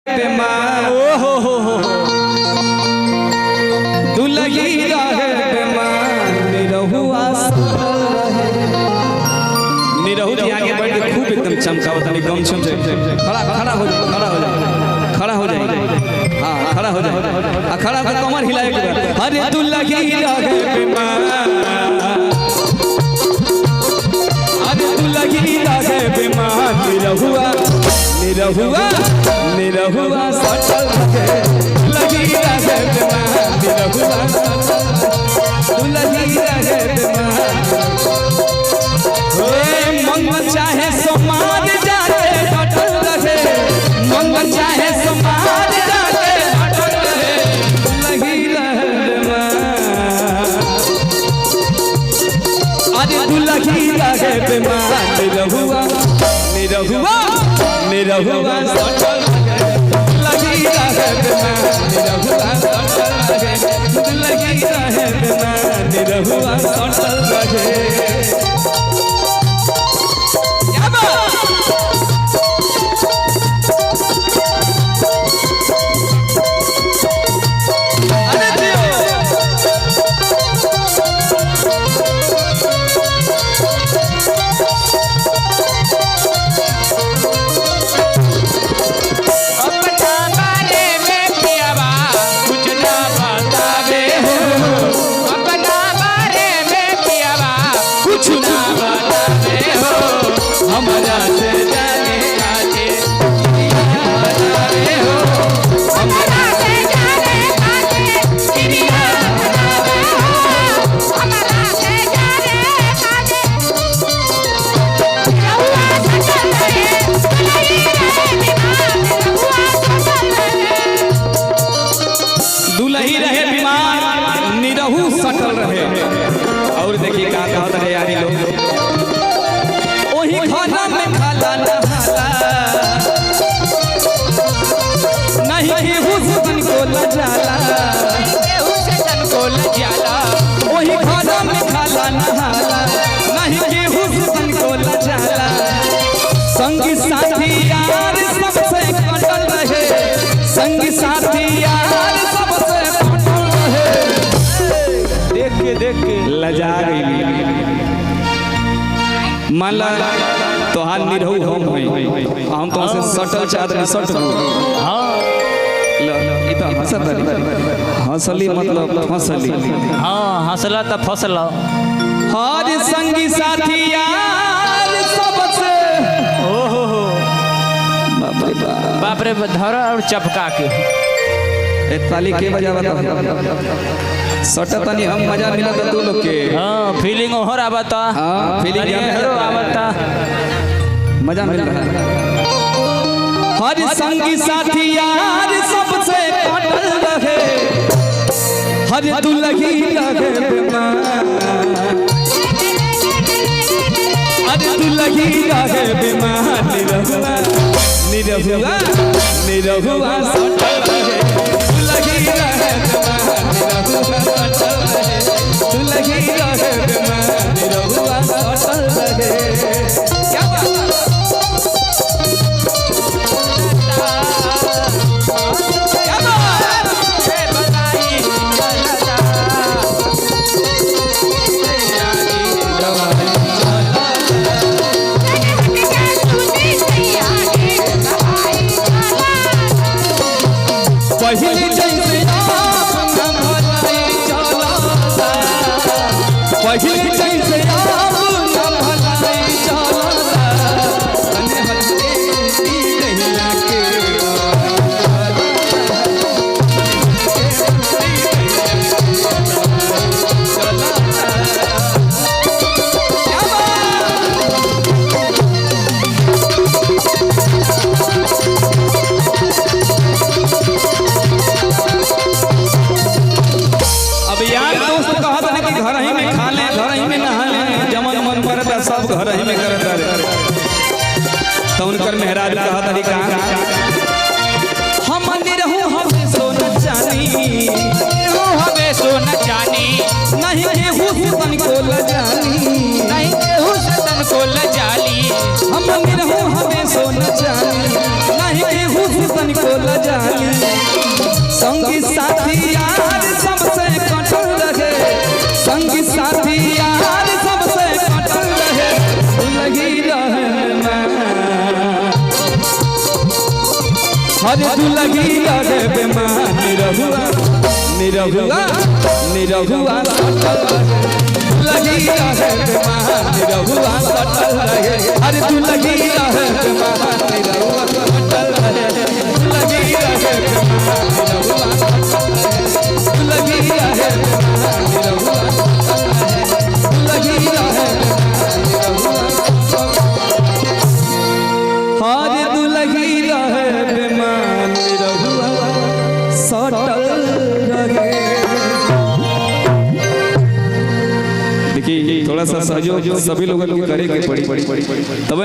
बेमार हो दुलही रहे बेमार निरहुआ निरहु जी आगे बढ़ के खूब एकदम चमकावत नहीं गम छम खड़ा हो जाए खड़ा हो जाए हाँ खड़ा हो जाए खड़ा होकर कमर हिलाए के अरे दुलही रहे बेमार अरे दुलही रहे बेमार निरहुआ निरहुआ निरहुआ सटल रहे लगी रहे बेमार निरहुआ दुलही रहे बेमार मंगल चाहे समाज जाके अटल रहे मंगल चाहे समाज जाके अटल रहे लगी रहे बेमार अरे दुलही रहे बेमार निरहुआ निरहुआ निरहुआ सटल लगी रहे बेमार निरहुआ सटल रहे लगी रहे बेमार निरहुआ सटल रहे हमारा से जाने आके बतावे हो हमारा से जाने आके चिड़िया बतावे हो हमारा से जाने आके रहुआ सटल रहे दुलही रहे बीमार रहुआ सटल रहे दुलही रहे बीमार निरहु सटल रहे। और देखिए क्या कहत रहे यारी लोग खाना में खाला नहाला नहीं केहू से तन को लजाला केहू से तन को लजाला वही खाना में खाला नहाला नहीं केहू से तन को लजाला संगी साथी यार सबसे कटल रहे संगी साथी यार सबसे कटल रहे देख के लजा गई मान ला तोहार निरहु हम तो से सटल चादर सट हां ई तो हंसली मतलब फसली हां हंसला त फसल हर संगी साथी यार सबसे ओहो बाप रे धर और चपका के ए ताली के बजा बता सटतनी हम मजा मिलत तू लोग के हां फीलिंग और आवता हां फीलिंग हरो आवता मजा मिल रहा है हर संगी साथी यार सबसे कटल रहे हर दुलही रहे बेमार हर दुलही रहे बेमार निरहुआ निरहुआ निरहुआ सटल रहे दुलही रहे बेमार निरहुआ सटल रहे दुलही रहे बेमार निरहुआ सटल रहे। क्या पहले जैसे आप न भलाई चलता पहले जैसे आप न भलाई चलता अने हल्के नहीं लाके घर ही में खा ले घर ही में नहा ले जमन मन करता सब घर ही में करता तो उनकर मेहराज कहा तरीका हम निरहु हमें सोना चानी निरहु हमें सोना चानी नहीं केहू से तन को लजानी नहीं केहू से तन को लजाली हम निरहु हमें सोना चानी नहीं केहू से तन को हरे दुलही रहे बेमान निरहुआ निरहुआ निरहुआ दुलही रहे बेमान निरहुआ सटल रहे हरे दुलही रहे बेमान निरहुआ सटल रहे दुलही रहे बेमान निरहुआ दुलही रहे बेमान निरहुआ दुलही रहे हरे दुलही रहे बेमान निरहुआ सटल रहे। देखिए थोड़ा सा सहयोग सभी लोगों को करेंगे पड़ी तब